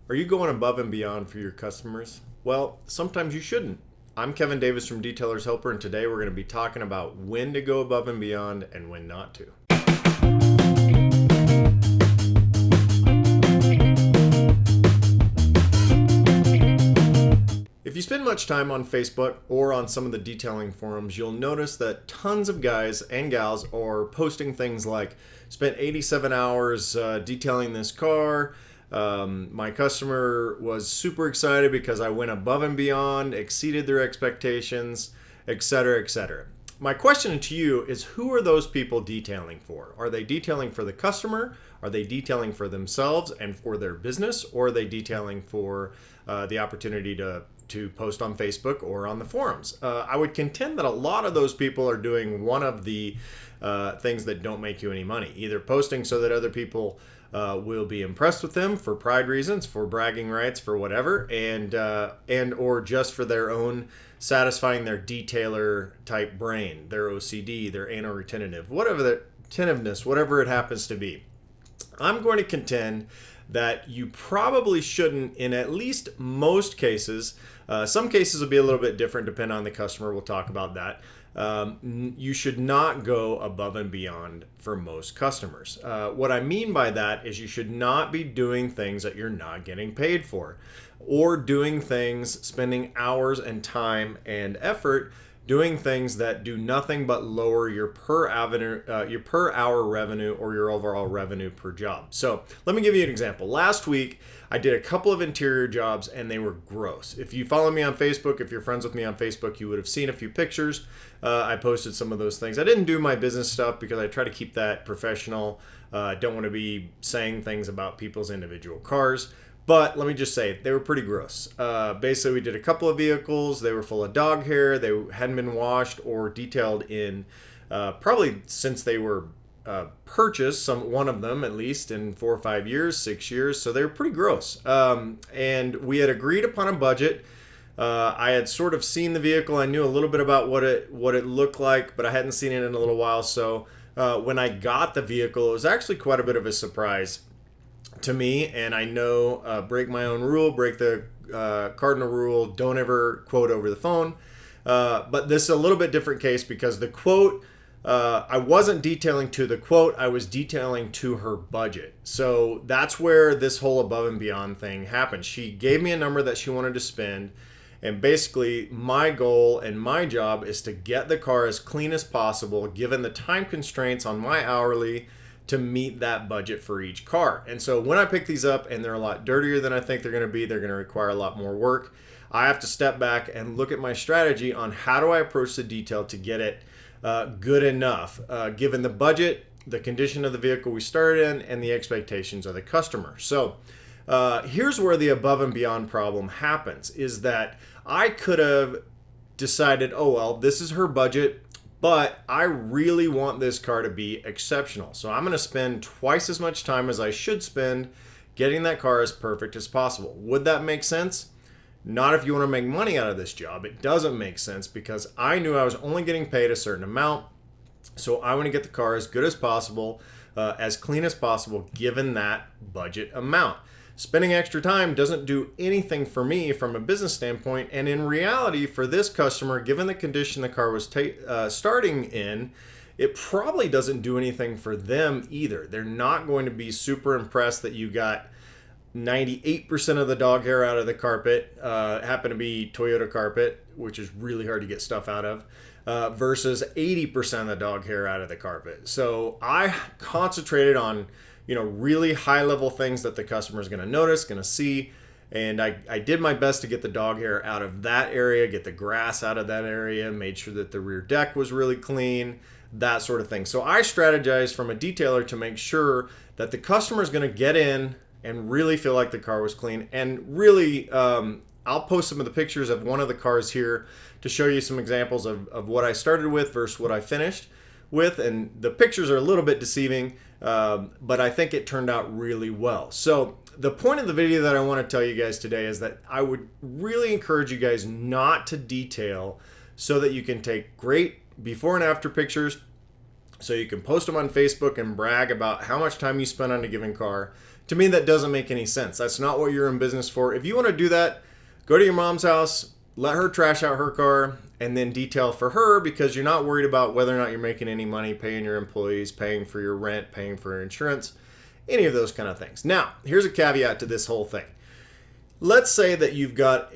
Are you going above and beyond for your customers? Well, sometimes you shouldn't. I'm Kevin Davis from Detailers Helper, and today we're going to be talking about when to go above and beyond and when not to. If you spend much time on Facebook or on some of the detailing forums, you'll notice that tons of guys and gals are posting things like, spent 87 hours detailing this car. My customer was super excited because I went above and beyond, exceeded their expectations, etc., etc. My question to you is, who are those people detailing for? Are they detailing for the customer? Are they detailing for themselves and for their business? Or are they detailing for the opportunity to post on Facebook or on the forums? I would contend that a lot of those people are doing one of the things that don't make you any money. Either posting so that other people will be impressed with them for pride reasons, for bragging rights, for whatever, and or just for their own satisfying their detailer type brain, their OCD, their anal retentive, whatever the retentiveness, whatever it happens to be. I'm going to contend that you probably shouldn't, in at least most cases. Some cases will be a little bit different depending on the customer. We'll talk about that. You should not go above and beyond for most customers. What I mean by that is you should not be doing things that you're not getting paid for, or doing things, spending hours and time and effort doing things that do nothing but lower your per hour revenue or your overall revenue per job. So let me give you an example. Last week, I did a couple of interior jobs and they were gross. If you follow me on Facebook, if you're friends with me on Facebook, you would have seen a few pictures. I posted some of those things. I didn't do my business stuff because I try to keep that professional. Don't want to be saying things about people's individual cars. But let me just say, they were pretty gross. Basically, we did a couple of vehicles. They were full of dog hair. They hadn't been washed or detailed in probably since they were purchased, one of them at least, in 4 or 5 years, 6 years. So they were pretty gross. And we had agreed upon a budget. I had sort of seen the vehicle. I knew a little bit about what it looked like, but I hadn't seen it in a little while. So when I got the vehicle, it was actually quite a bit of a surprise to me. And I know, break my own rule, break the cardinal rule, don't ever quote over the phone. But this is a little bit different case because the quote, I wasn't detailing to the quote, I was detailing to her budget. So that's where this whole above and beyond thing happened. She gave me a number that she wanted to spend. And basically, my goal and my job is to get the car as clean as possible, given the time constraints on my hourly, to meet that budget for each car. And so when I pick these up and they're a lot dirtier than I think they're going to be, they're going to require a lot more work. I have to step back and look at my strategy on how do I approach the detail to get it good enough, given the budget, the condition of the vehicle we started in, and the expectations of the customer. So here's where the above and beyond problem happens, is that I could have decided, oh, well, this is her budget, but I really want this car to be exceptional. So I'm going to spend twice as much time as I should spend getting that car as perfect as possible. Would that make sense? Not if you want to make money out of this job. It doesn't make sense because I knew I was only getting paid a certain amount. So I want to get the car as good as possible, as clean as possible, given that budget amount. Spending extra time doesn't do anything for me from a business standpoint. And in reality, for this customer, given the condition the car was starting in, it probably doesn't do anything for them either. They're not going to be super impressed that you got 98% of the dog hair out of the carpet, happen to be Toyota carpet, which is really hard to get stuff out of, versus 80% of the dog hair out of the carpet. So I concentrated on really high level things that the customer is going to notice, going to see. And I did my best to get the dog hair out of that area, get the grass out of that area, made sure that the rear deck was really clean, that sort of thing. So I strategized from a detailer to make sure that the customer is going to get in and really feel like the car was clean. And really, I'll post some of the pictures of one of the cars here to show you some examples of what I started with versus what I finished with. And the pictures are a little bit deceiving, but I think it turned out really well. So the point of the video that I want to tell you guys today is that I would really encourage you guys not to detail so that you can take great before and after pictures, so you can post them on Facebook and brag about how much time you spent on a given car. To me, that doesn't make any sense. That's not what you're in business for. If you want to do that, go to your mom's house, let her trash out her car, and then detail for her, because you're not worried about whether or not you're making any money, paying your employees, paying for your rent, paying for your insurance, any of those kind of things. Now, here's a caveat to this whole thing. Let's say that you've got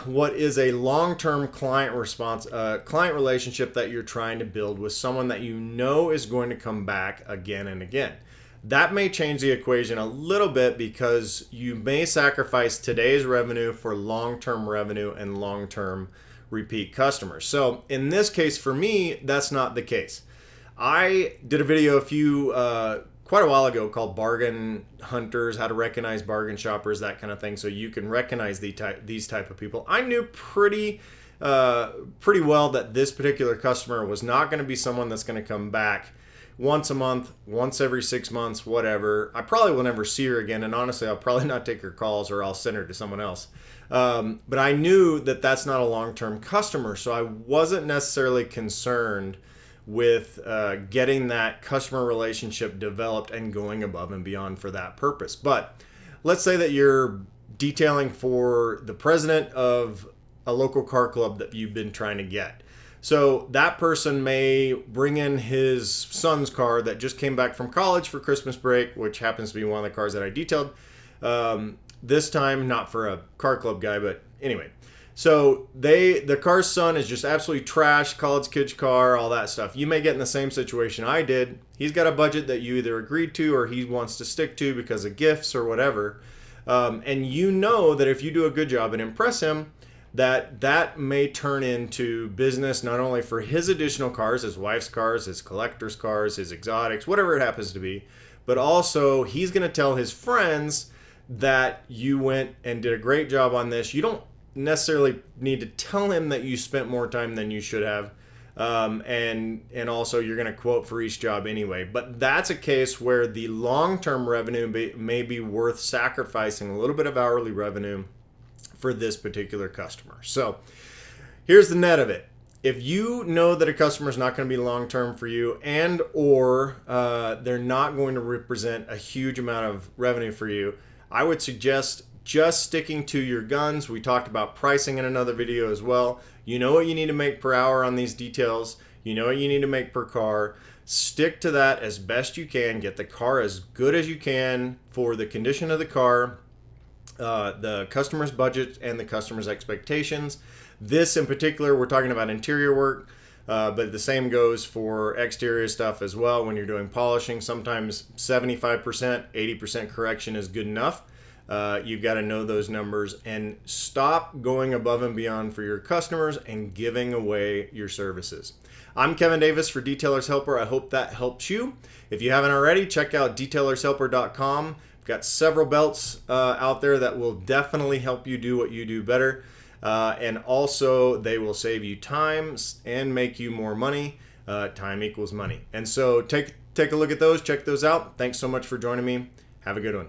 what is a long-term client relationship that you're trying to build with someone that you know is going to come back again and again. That may change the equation a little bit, because you may sacrifice today's revenue for long-term revenue and long-term repeat customers. So in this case, for me, that's not the case. I did a video quite a while ago called Bargain Hunters, how to recognize bargain shoppers, that kind of thing, so you can recognize these type of people. I knew pretty well that this particular customer was not going to be someone that's going to come back once a month, once every 6 months, whatever. I probably will never see her again, and honestly, I'll probably not take her calls, or I'll send her to someone else. But I knew that that's not a long-term customer, so I wasn't necessarily concerned with getting that customer relationship developed and going above and beyond for that purpose. But let's say that you're detailing for the president of a local car club that you've been trying to get. So that person may bring in his son's car that just came back from college for Christmas break, which happens to be one of the cars that I detailed. This time, not for a car club guy, but anyway. So the car's son is just absolutely trash, college kid's car, all that stuff. You may get in the same situation I did. He's got a budget that you either agreed to or he wants to stick to because of gifts or whatever. And you know that if you do a good job and impress him, that may turn into business not only for his additional cars, his wife's cars, his collector's cars, his exotics, whatever it happens to be, but also he's going to tell his friends that you went and did a great job on this. You don't necessarily need to tell him that you spent more time than you should have, and also you're going to quote for each job anyway. But that's a case where the long-term revenue may be worth sacrificing a little bit of hourly revenue for this particular customer. So here's the net of it. If you know that a customer is not going to be long-term for you, and or they're not going to represent a huge amount of revenue for you, I would suggest just sticking to your guns. We talked about pricing in another video as well. You know what you need to make per hour on these details. You know what you need to make per car. Stick to that as best you can. Get the car as good as you can for the condition of the car, the customer's budget, and the customer's expectations. This in particular, we're talking about interior work, but the same goes for exterior stuff as well. When you're doing polishing, sometimes 75%, 80% correction is good enough. You've got to know those numbers and stop going above and beyond for your customers and giving away your services. I'm Kevin Davis for Detailers Helper. I hope that helps you. If you haven't already, check out detailershelper.com. I've got several belts out there that will definitely help you do what you do better. And also they will save you time and make you more money. Time equals money. And so take a look at those, check those out. Thanks so much for joining me. Have a good one.